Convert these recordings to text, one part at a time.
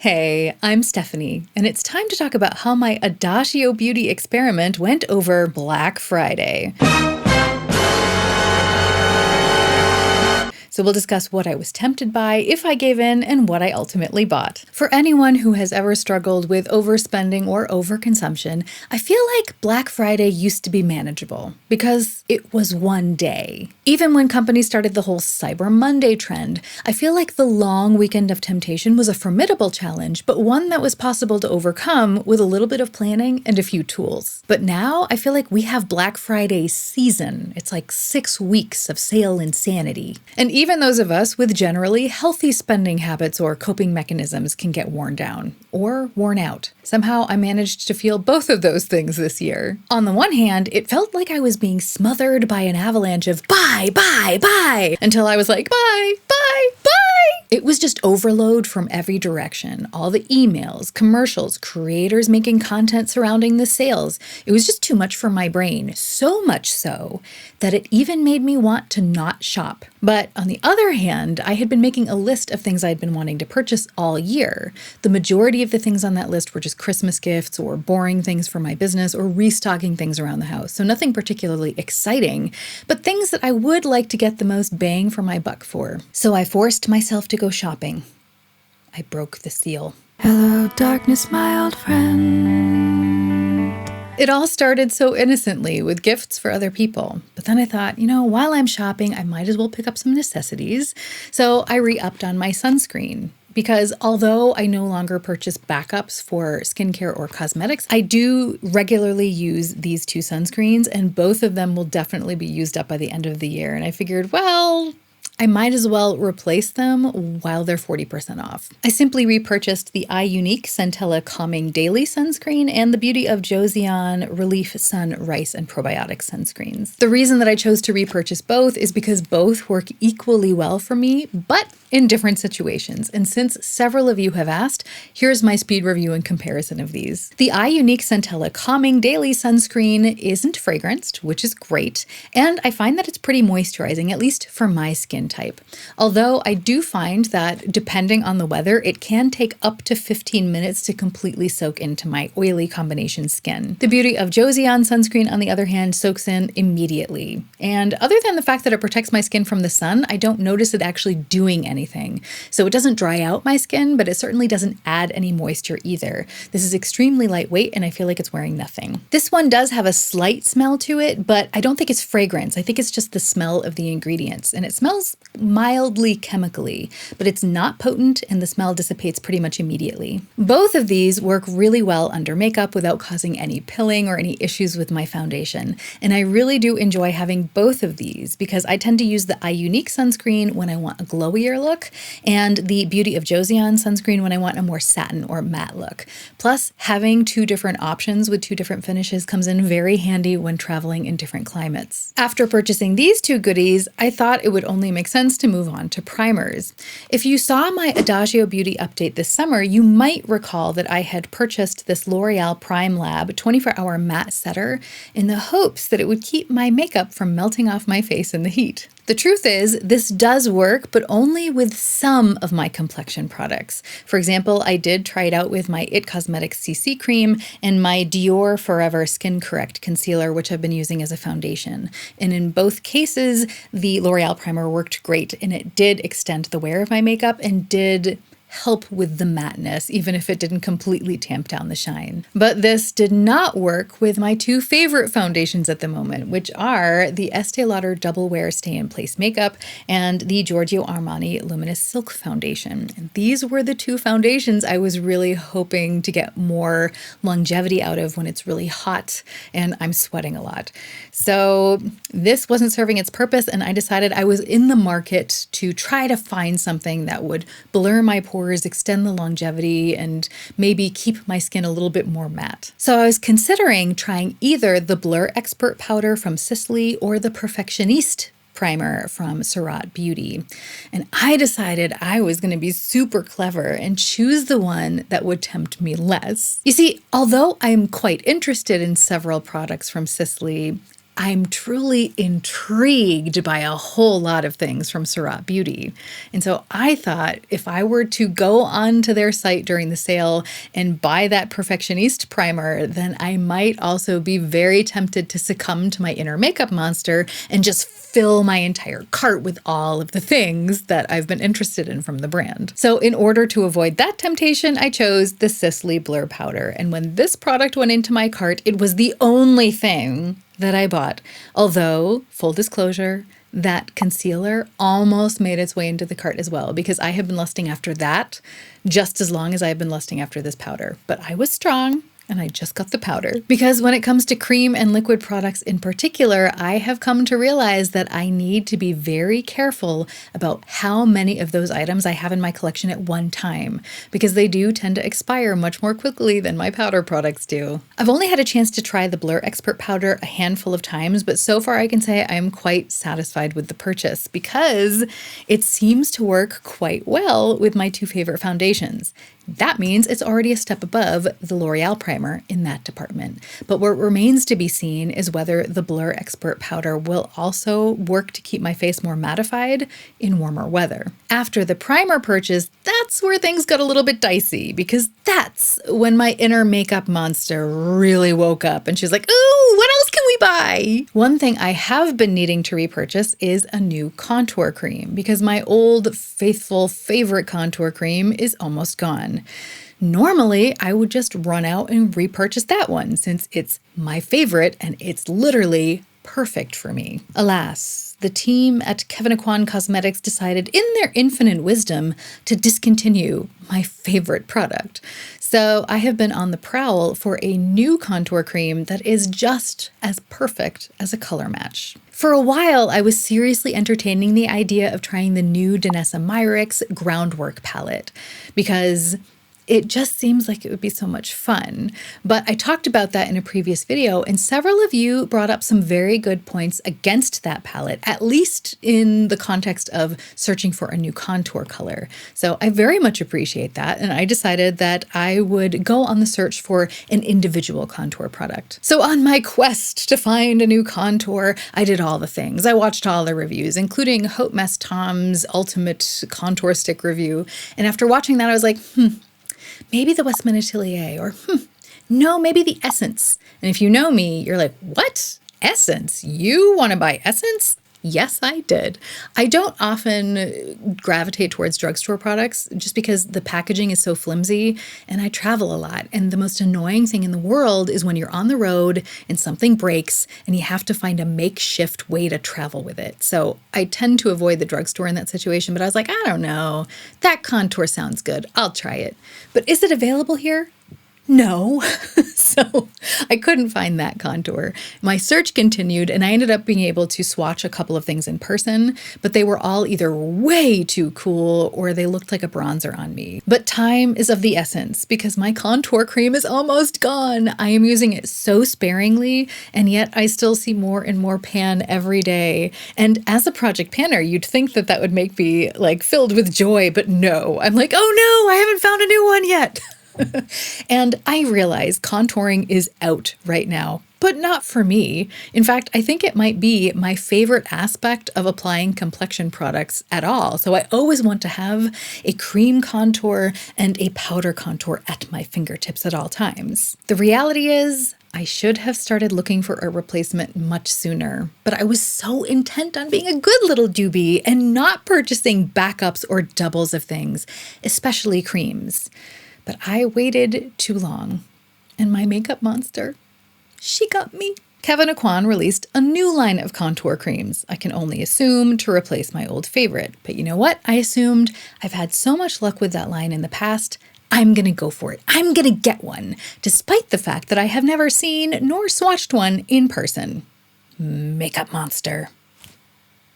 Hey, I'm Stephanie, and it's time to talk about how my Adagio beauty experiment went over Black Friday. So we'll discuss what I was tempted by, if I gave in, and what I ultimately bought. For anyone who has ever struggled with overspending or overconsumption, I feel like Black Friday used to be manageable because it was one day. Even when companies started the whole Cyber Monday trend, I feel like the long weekend of temptation was a formidable challenge, but one that was possible to overcome with a little bit of planning and a few tools. But now I feel like we have Black Friday season. It's like 6 weeks of sale insanity. And even those of us with generally healthy spending habits or coping mechanisms can get worn down or worn out. Somehow I managed to feel both of those things this year. On the one hand, it felt like I was being smothered by an avalanche of buy, until I was like, buy. It was just overload from every direction. All the emails, commercials, creators making content surrounding the sales. It was just too much for my brain. So much so that it even made me want to not shop. But on the other hand, I had been making a list of things I'd been wanting to purchase all year. The majority of the things on that list were just Christmas gifts or boring things for my business or restocking things around the house. So nothing particularly exciting, but things that I would like to get the most bang for my buck for. So I forced myself to go shopping. I broke the seal. Hello, darkness, my old friend. It all started so innocently with gifts for other people. But then I thought, while I'm shopping, I might as well pick up some necessities. So I re-upped on my sunscreen. Because although I no longer purchase backups for skincare or cosmetics, I do regularly use these two sunscreens, and both of them will definitely be used up by the end of the year. And I figured, I might as well replace them while they're 40% off. I simply repurchased the Iunik Centella Calming Daily Sunscreen and the Beauty of Joseon Relief Sun Rice and Probiotic sunscreens. The reason that I chose to repurchase both is because both work equally well for me, but in different situations. And since several of you have asked, here's my speed review and comparison of these. The Iunik Centella Calming Daily Sunscreen isn't fragranced, which is great, and I find that it's pretty moisturizing, at least for my skin type. Although I do find that depending on the weather, it can take up to 15 minutes to completely soak into my oily combination skin. The Beauty of Joseon sunscreen, on the other hand, soaks in immediately. And other than the fact that it protects my skin from the sun, I don't notice it actually doing anything. So it doesn't dry out my skin, but it certainly doesn't add any moisture either. This is extremely lightweight, and I feel like it's wearing nothing. This one does have a slight smell to it, but I don't think it's fragrance. I think it's just the smell of the ingredients, and it smells mildly chemically, but it's not potent, and the smell dissipates pretty much immediately. Both of these work really well under makeup without causing any pilling or any issues with my foundation, and I really do enjoy having both of these because I tend to use the Iunik sunscreen when I want a glowier look and the Beauty of Joseon sunscreen when I want a more satin or matte look. Plus, having two different options with two different finishes comes in very handy when traveling in different climates. After purchasing these two goodies, I thought it would only make sense to move on to primers. If you saw my Adagio Beauty update this summer, you might recall that I had purchased this L'Oreal Prime Lab 24-hour matte setter in the hopes that it would keep my makeup from melting off my face in the heat. The truth is, this does work, but only with some of my complexion products. For example, I did try it out with my IT Cosmetics CC cream and my Dior Forever Skin Correct concealer, which I've been using as a foundation. And in both cases, the L'Oreal primer worked great, and it did extend the wear of my makeup and did help with the matteness, even if it didn't completely tamp down the shine. But this did not work with my two favorite foundations at the moment, which are the Estee Lauder Double Wear Stay in Place Makeup and the Giorgio Armani Luminous Silk Foundation. And these were the two foundations I was really hoping to get more longevity out of when it's really hot and I'm sweating a lot. So this wasn't serving its purpose, and I decided I was in the market to try to find something that would blur my pores, extend the longevity, and maybe keep my skin a little bit more matte. So I was considering trying either the Blur Expert Powder from Sisley or the Perfectionniste primer from Surratt Beauty. And I decided I was going to be super clever and choose the one that would tempt me less. You see, although I'm quite interested in several products from Sisley, I'm truly intrigued by a whole lot of things from Surratt Beauty. And so I thought if I were to go onto their site during the sale and buy that Perfectionniste primer, then I might also be very tempted to succumb to my inner makeup monster and just fill my entire cart with all of the things that I've been interested in from the brand. So in order to avoid that temptation, I chose the Sisley Blur Powder. And when this product went into my cart, it was the only thing that I bought. Although, full disclosure, that concealer almost made its way into the cart as well, because I have been lusting after that just as long as I've been lusting after this powder. But I was strong, and I just got the powder. Because when it comes to cream and liquid products in particular, I have come to realize that I need to be very careful about how many of those items I have in my collection at one time, because they do tend to expire much more quickly than my powder products do. I've only had a chance to try the Blur Expert Powder a handful of times, but so far I can say I am quite satisfied with the purchase because it seems to work quite well with my two favorite foundations. That means it's already a step above the L'Oreal primer in that department. But what remains to be seen is whether the Blur Expert Powder will also work to keep my face more mattified in warmer weather. After the primer purchase, that's where things got a little bit dicey, because that's when my inner makeup monster really woke up and she's like, ooh, what else can we buy? One thing I have been needing to repurchase is a new contour cream, because my old faithful favorite contour cream is almost gone. Normally, I would just run out and repurchase that one since it's my favorite and it's literally perfect for me. Alas, the team at Kevyn Cosmetics decided in their infinite wisdom to discontinue my favorite product. So I have been on the prowl for a new contour cream that is just as perfect as a color match. For a while, I was seriously entertaining the idea of trying the new Danessa Myricks Groundwork palette because it just seems like it would be so much fun. But I talked about that in a previous video, and several of you brought up some very good points against that palette, at least in the context of searching for a new contour color. So I very much appreciate that, and I decided that I would go on the search for an individual contour product. So on my quest to find a new contour, I did all the things. I watched all the reviews, including Haute Mess Tom's Ultimate Contour Stick review, and after watching that, I was like, maybe the Westman Atelier, or no, maybe the Essence. And if you know me, you're like, what? Essence? You want to buy Essence? Yes, I did. I don't often gravitate towards drugstore products just because the packaging is so flimsy and I travel a lot. And the most annoying thing in the world is when you're on the road and something breaks and you have to find a makeshift way to travel with it. So I tend to avoid the drugstore in that situation, but I was like, I don't know. That contour sounds good. I'll try it. But is it available here? No. So I couldn't find that contour. My search continued and I ended up being able to swatch a couple of things in person, but they were all either way too cool or they looked like a bronzer on me. But time is of the essence because my contour cream is almost gone. I am using it so sparingly, and yet I still see more and more pan every day. And as a project panner, you'd think that that would make me like filled with joy, but no. I'm like, oh no, I haven't found a new one yet. And I realize contouring is out right now, but not for me. In fact, I think it might be my favorite aspect of applying complexion products at all. So I always want to have a cream contour and a powder contour at my fingertips at all times. The reality is, I should have started looking for a replacement much sooner, but I was so intent on being a good little doobie and not purchasing backups or doubles of things, especially creams. But I waited too long, and my makeup monster, she got me. Kevyn released a new line of contour creams. I can only assume to replace my old favorite. But you know what? I assumed I've had so much luck with that line in the past, I'm gonna go for it. I'm gonna get one, despite the fact that I have never seen nor swatched one in person. Makeup monster.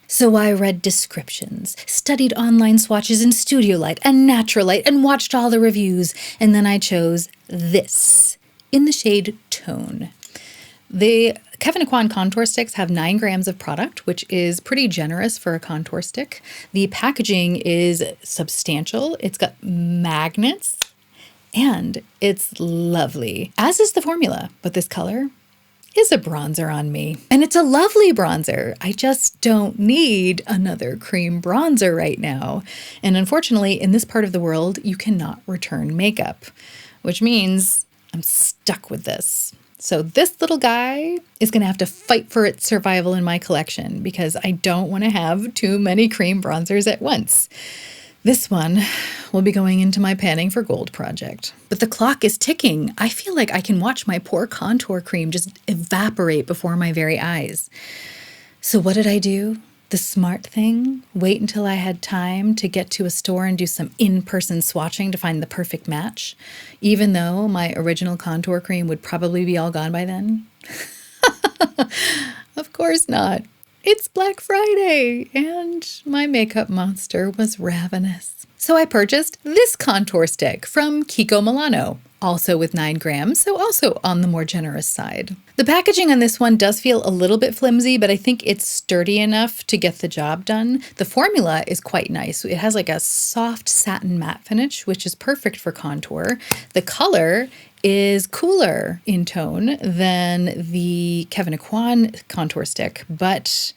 So I read descriptions, studied online swatches in Studio Light and Natural Light, and watched all the reviews, and then I chose this in the shade Tone. The Kevyn contour sticks have 9 grams of product, which is pretty generous for a contour stick. The packaging is substantial. It's got magnets, and it's lovely, as is the formula, but this color, is a bronzer on me. And it's a lovely bronzer. I just don't need another cream bronzer right now. And unfortunately, in this part of the world, you cannot return makeup, which means I'm stuck with this. So this little guy is going to have to fight for its survival in my collection because I don't want to have too many cream bronzers at once. This one will be going into my panning for gold project. But the clock is ticking. I feel like I can watch my poor contour cream just evaporate before my very eyes. So what did I do? The smart thing? Wait until I had time to get to a store and do some in-person swatching to find the perfect match, even though my original contour cream would probably be all gone by then? Of course not. It's Black Friday, and my makeup monster was ravenous. So I purchased this contour stick from Kiko Milano, also with 9 grams, so also on the more generous side. The packaging on this one does feel a little bit flimsy, but I think it's sturdy enough to get the job done. The formula is quite nice. It has like a soft satin matte finish, which is perfect for contour. The color is cooler in tone than the Kevyn Aucoin contour stick, but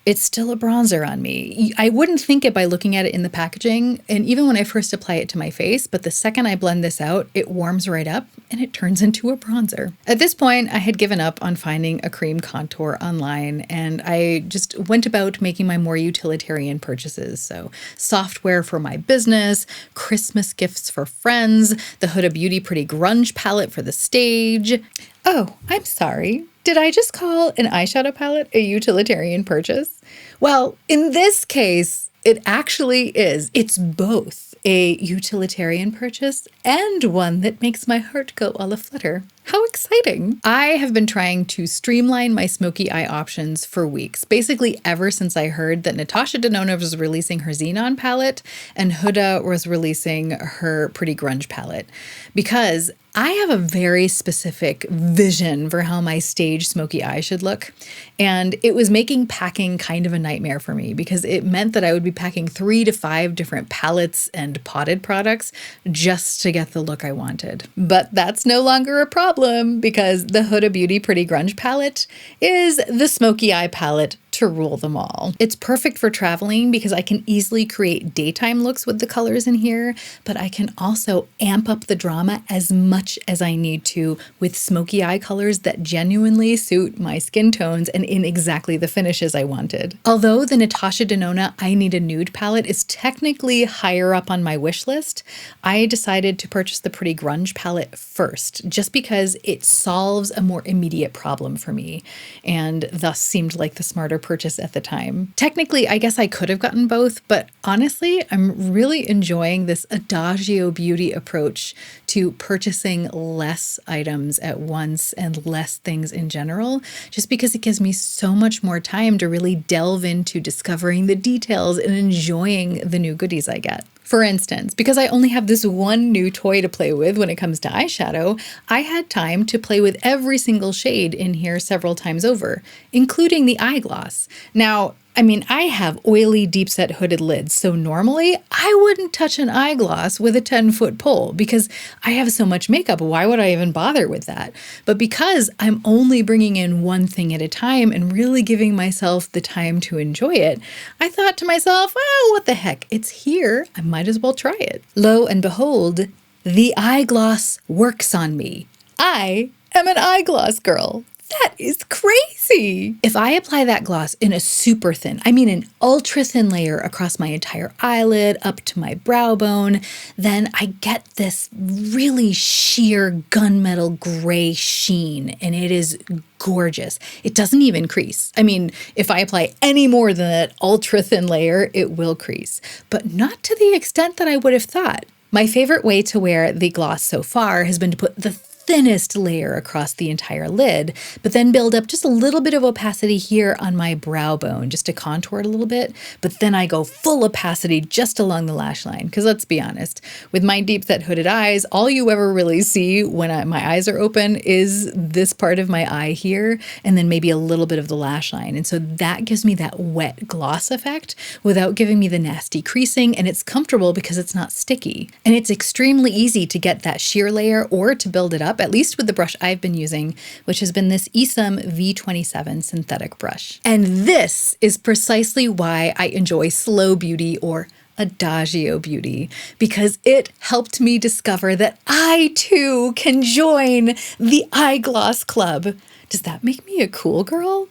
it's still a bronzer on me. I wouldn't think it by looking at it in the packaging, and even when I first apply it to my face, but the second I blend this out, it warms right up and it turns into a bronzer. At this point, I had given up on finding a cream contour online, and I just went about making my more utilitarian purchases. So software for my business, Christmas gifts for friends, the Huda Beauty Pretty Grunge palette for the stage. Oh, I'm sorry. Did I just call an eyeshadow palette a utilitarian purchase? Well, in this case, it actually is. It's both a utilitarian purchase and one that makes my heart go all aflutter. How exciting! I have been trying to streamline my smoky eye options for weeks, basically ever since I heard that Natasha Denona was releasing her Xenon palette and Huda was releasing her Pretty Grunge palette, because I have a very specific vision for how my stage smoky eye should look, and it was making packing kind of a nightmare for me because it meant that I would be packing 3 to 5 different palettes and potted products just to get the look I wanted. But that's no longer a problem because the Huda Beauty Pretty Grunge palette is the smoky eye palette to rule them all. It's perfect for traveling because I can easily create daytime looks with the colors in here, but I can also amp up the drama as much as I need to with smoky eye colors that genuinely suit my skin tones and in exactly the finishes I wanted. Although the Natasha Denona I Need a Nude palette is technically higher up on my wish list, I decided to purchase the Pretty Grunge palette first, just because it solves a more immediate problem for me, and thus seemed like the smarter purchase at the time. Technically, I guess I could have gotten both, but honestly, I'm really enjoying this Adagio beauty approach to purchasing less items at once and less things in general, just because it gives me so much more time to really delve into discovering the details and enjoying the new goodies I get. For instance, because I only have this one new toy to play with when it comes to eyeshadow, I had time to play with every single shade in here several times over, including the eye gloss. Now, I have oily deep set hooded lids, so normally I wouldn't touch an eye gloss with a 10-foot pole because I have so much makeup. Why would I even bother with that? But because I'm only bringing in one thing at a time and really giving myself the time to enjoy it, I thought to myself, well, what the heck? It's here. I might as well try it. Lo and behold, the eye gloss works on me. I am an eye gloss girl. That is crazy. If I apply that gloss in a super thin, an ultra thin layer across my entire eyelid up to my brow bone, then I get this really sheer gunmetal gray sheen, and it is gorgeous. It doesn't even crease. If I apply any more than that ultra thin layer, it will crease, but not to the extent that I would have thought. My favorite way to wear the gloss so far has been to put the thinnest layer across the entire lid, but then build up just a little bit of opacity here on my brow bone just to contour it a little bit. But then I go full opacity just along the lash line. Because let's be honest, with my deep set hooded eyes, all you ever really see when my eyes are open is this part of my eye here, and then maybe a little bit of the lash line. And so that gives me that wet gloss effect without giving me the nasty creasing, and it's comfortable because it's not sticky. And it's extremely easy to get that sheer layer or to build it up up, at least with the brush I've been using, which has been this Esam V27 synthetic brush. And this is precisely why I enjoy slow beauty or Adagio beauty, because it helped me discover that I too can join the eyegloss club. Does that make me a cool girl?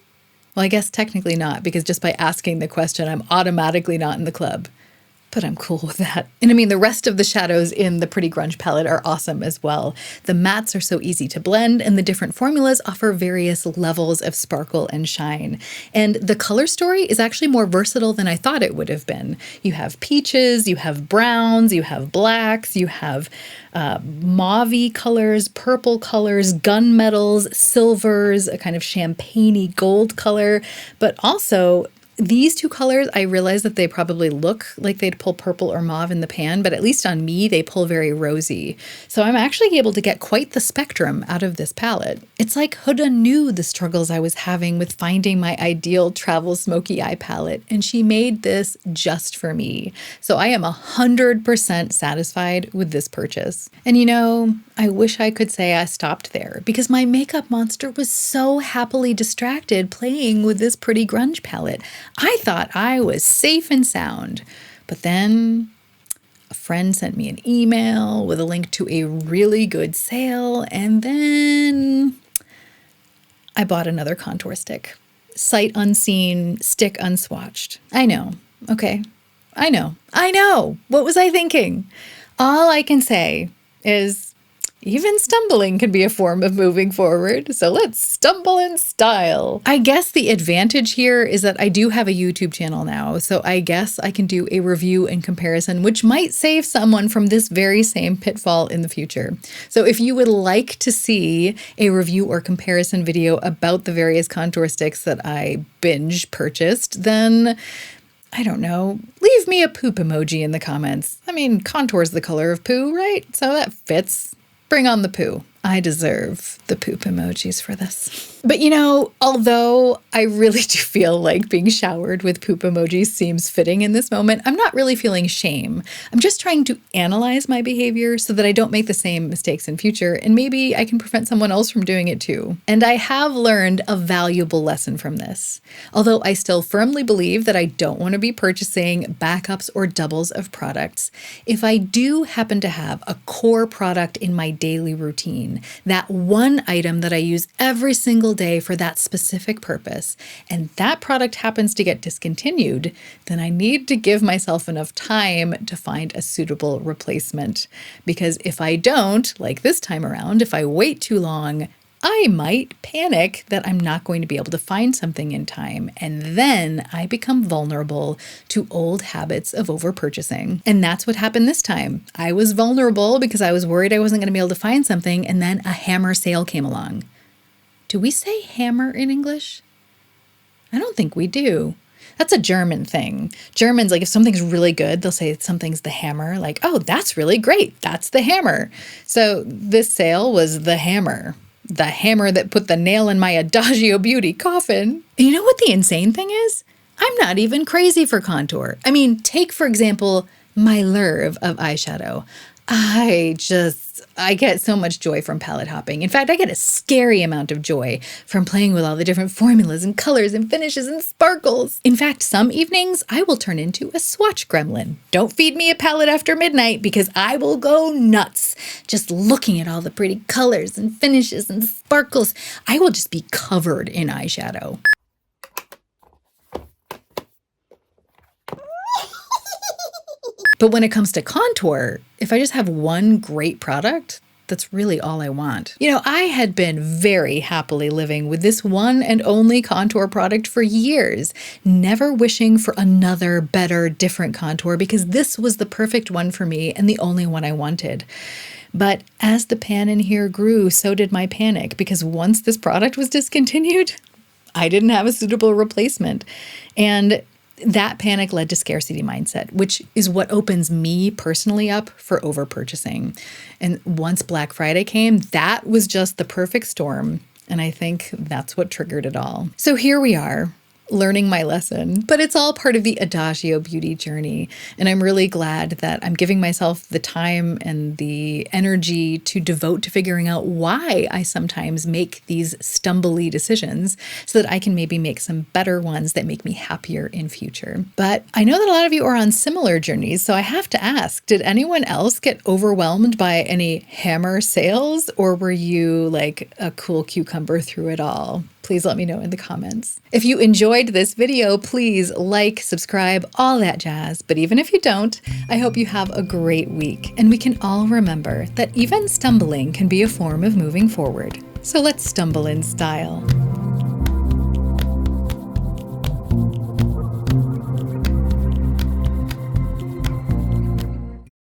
Well, I guess technically not, because just by asking the question, I'm automatically not in the club. But I'm cool with that. And I mean, the rest of the shadows in the Pretty Grunge palette are awesome as well. The mattes are so easy to blend, and the different formulas offer various levels of sparkle and shine. And the color story is actually more versatile than I thought it would have been. You have peaches, you have browns, you have blacks, you have mauve-y colors, purple colors, gunmetals, silvers, a kind of champagne-y gold color, but also these two colors, I realize that they probably look like they'd pull purple or mauve in the pan, but at least on me, they pull very rosy. So I'm actually able to get quite the spectrum out of this palette. It's like Huda knew the struggles I was having with finding my ideal travel smoky eye palette, and she made this just for me. So I am 100% satisfied with this purchase. And you know, I wish I could say I stopped there, because my makeup monster was so happily distracted playing with this Pretty Grunge palette. I thought I was safe and sound, but then a friend sent me an email with a link to a really good sale, and then I bought another contour stick. Sight unseen, stick unswatched. I know. Okay. I know. What was I thinking? All I can say is even stumbling can be a form of moving forward, so let's stumble in style. I guess the advantage here is that I do have a YouTube channel now, so I guess I can do a review and comparison, which might save someone from this very same pitfall in the future. So if you would like to see a review or comparison video about the various contour sticks that I binge purchased, then I don't know, leave me a poop emoji in the comments. I mean, contour's the color of poo, right? So that fits. Bring on the poo. I deserve the poop emojis for this. But you know, although I really do feel like being showered with poop emojis seems fitting in this moment, I'm not really feeling shame. I'm just trying to analyze my behavior so that I don't make the same mistakes in future, and maybe I can prevent someone else from doing it too. And I have learned a valuable lesson from this. Although I still firmly believe that I don't want to be purchasing backups or doubles of products, if I do happen to have a core product in my daily routine, that one item that I use every single day for that specific purpose, and that product happens to get discontinued, then I need to give myself enough time to find a suitable replacement. Because if I don't, like this time around, if I wait too long, I might panic that I'm not going to be able to find something in time, and then I become vulnerable to old habits of overpurchasing. And that's what happened this time. I was vulnerable because I was worried I wasn't going to be able to find something, and then a hammer sale came along. Do we say hammer in English? I don't think we do. That's a German thing. Germans, like if something's really good, they'll say something's the hammer. Like, oh, that's really great. That's the hammer. So this sale was the hammer. The hammer that put the nail in my Adagio beauty coffin. And you know what the insane thing is? I'm not even crazy for contour. I mean, take, for example, my Lurve of eyeshadow. I get so much joy from palette hopping. In fact, I get a scary amount of joy from playing with all the different formulas and colors and finishes and sparkles. In fact, some evenings I will turn into a swatch gremlin. Don't feed me a palette after midnight because I will go nuts just looking at all the pretty colors and finishes and sparkles. I will just be covered in eyeshadow. But when it comes to contour, if I just have one great product, that's really all I want. You know, I had been very happily living with this one and only contour product for years, never wishing for another, better, different contour because this was the perfect one for me and the only one I wanted. But as the pan in here grew, so did my panic because once this product was discontinued, I didn't have a suitable replacement. And that panic led to scarcity mindset, which is what opens me personally up for overpurchasing. And once Black Friday came, that was just the perfect storm. And I think that's what triggered it all. So here we are, learning my lesson, but it's all part of the Adagio beauty journey. And I'm really glad that I'm giving myself the time and the energy to devote to figuring out why I sometimes make these stumbly decisions so that I can maybe make some better ones that make me happier in future. But I know that a lot of you are on similar journeys, so I have to ask, did anyone else get overwhelmed by any hammer sales, or were you like a cool cucumber through it all? Please let me know in the comments. If you enjoyed this video, please like, subscribe, all that jazz. But even if you don't, I hope you have a great week, and we can all remember that even stumbling can be a form of moving forward. So let's stumble in style.